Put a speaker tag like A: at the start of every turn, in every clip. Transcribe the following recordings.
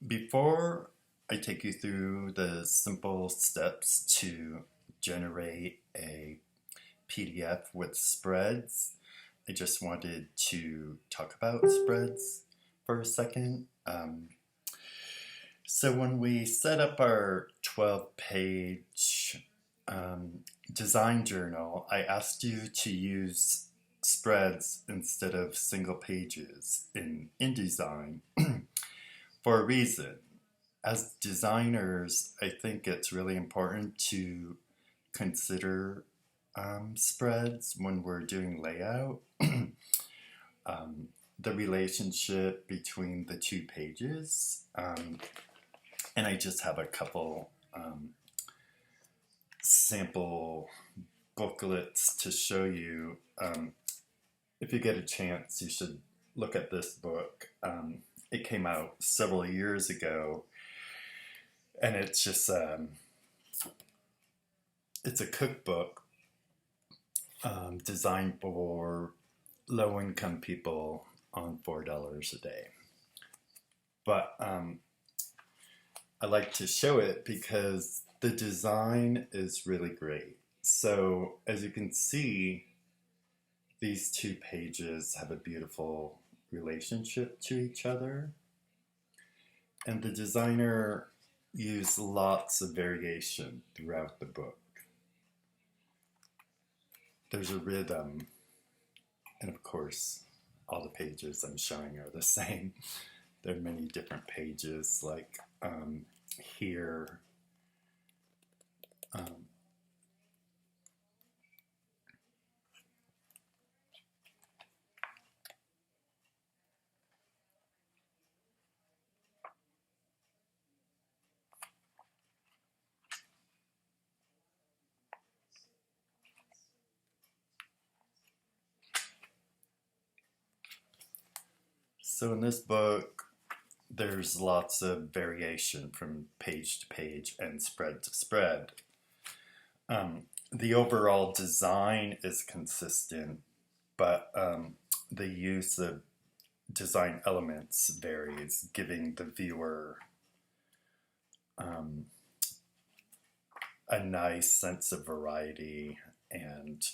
A: Before I take you through the simple steps to generate a PDF with spreads, I just wanted to talk about spreads for a second. So when we set up our 12-page design journal, I asked you to use spreads instead of single pages in InDesign for a reason. As designers, I think it's really important to consider spreads when we're doing layout. The relationship between the two pages. And I just have a couple sample booklets to show you. If you get a chance, you should look at this book. It came out several years ago, and it's just it's a cookbook designed for low-income people on $4 a day. But I like to show it because the design is really great. So as you can see, these two pages have a beautiful relationship to each other. And the designer used lots of variation throughout the book. There's a rhythm, and of course, all the pages I'm showing are the same. There are many different pages, like here. So in this book, there's lots of variation from page to page and spread to spread. The overall design is consistent, but the use of design elements varies, giving the viewer a nice sense of variety. And,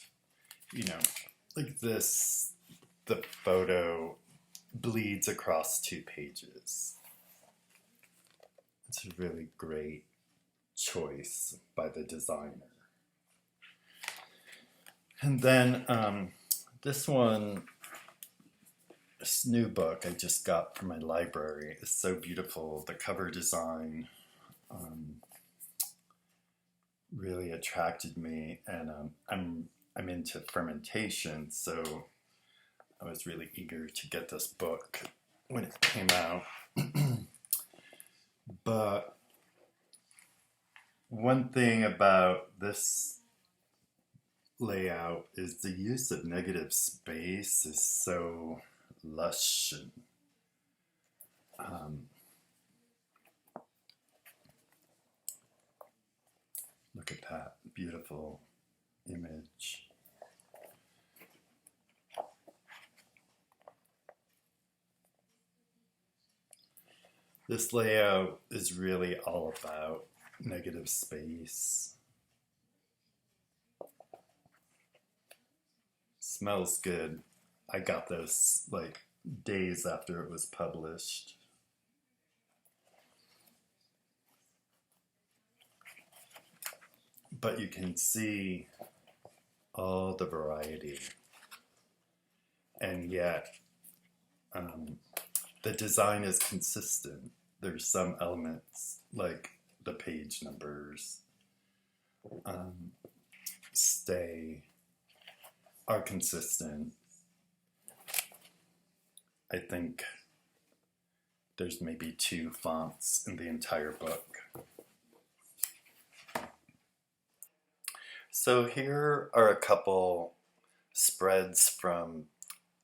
A: like this, the photo bleeds across two pages. It's a really great choice by the designer. And then this new book I just got from my library is so beautiful. The cover design really attracted me, and I'm into fermentation, so I was really eager to get this book when it came out. But one thing about this layout is the use of negative space is so lush and look at that beautiful image. This layout is really all about negative space. Smells good. I got this like days after it was published. But you can see all the variety. And yet, the design is consistent. There's some elements, like the page numbers, are consistent. I think there's maybe 2 fonts in the entire book. So here are a couple spreads from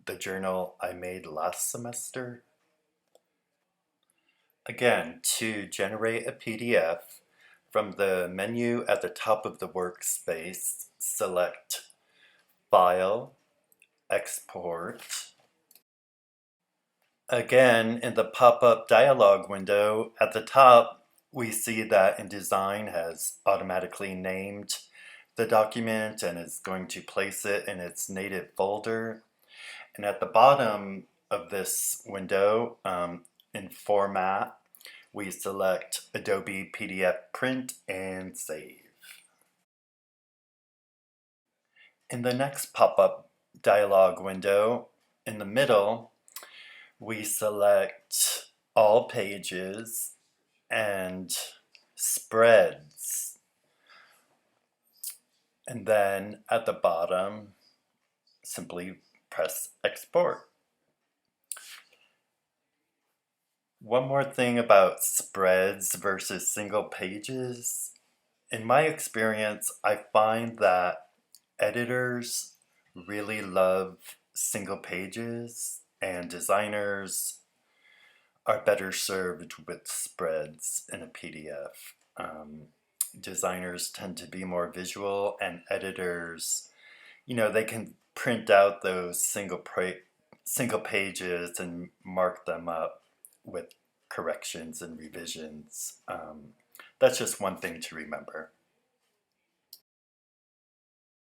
A: the journal I made last semester. Again, to generate a PDF, from the menu at the top of the workspace, select File, Export, Again, in the pop-up dialog window at the top, we see that InDesign has automatically named the document and is going to place it in its native folder. And at the bottom of this window, in Format, we select Adobe PDF Print and Save. In the next pop-up dialog window, in the middle, we select All Pages and Spreads. And then at the bottom, simply press Export. One more thing about spreads versus single pages. In my experience, I find that editors really love single pages and designers are better served with spreads in a PDF. Designers tend to be more visual, and editors, they can print out those single pages and mark them up with corrections and revisions. That's just one thing to remember.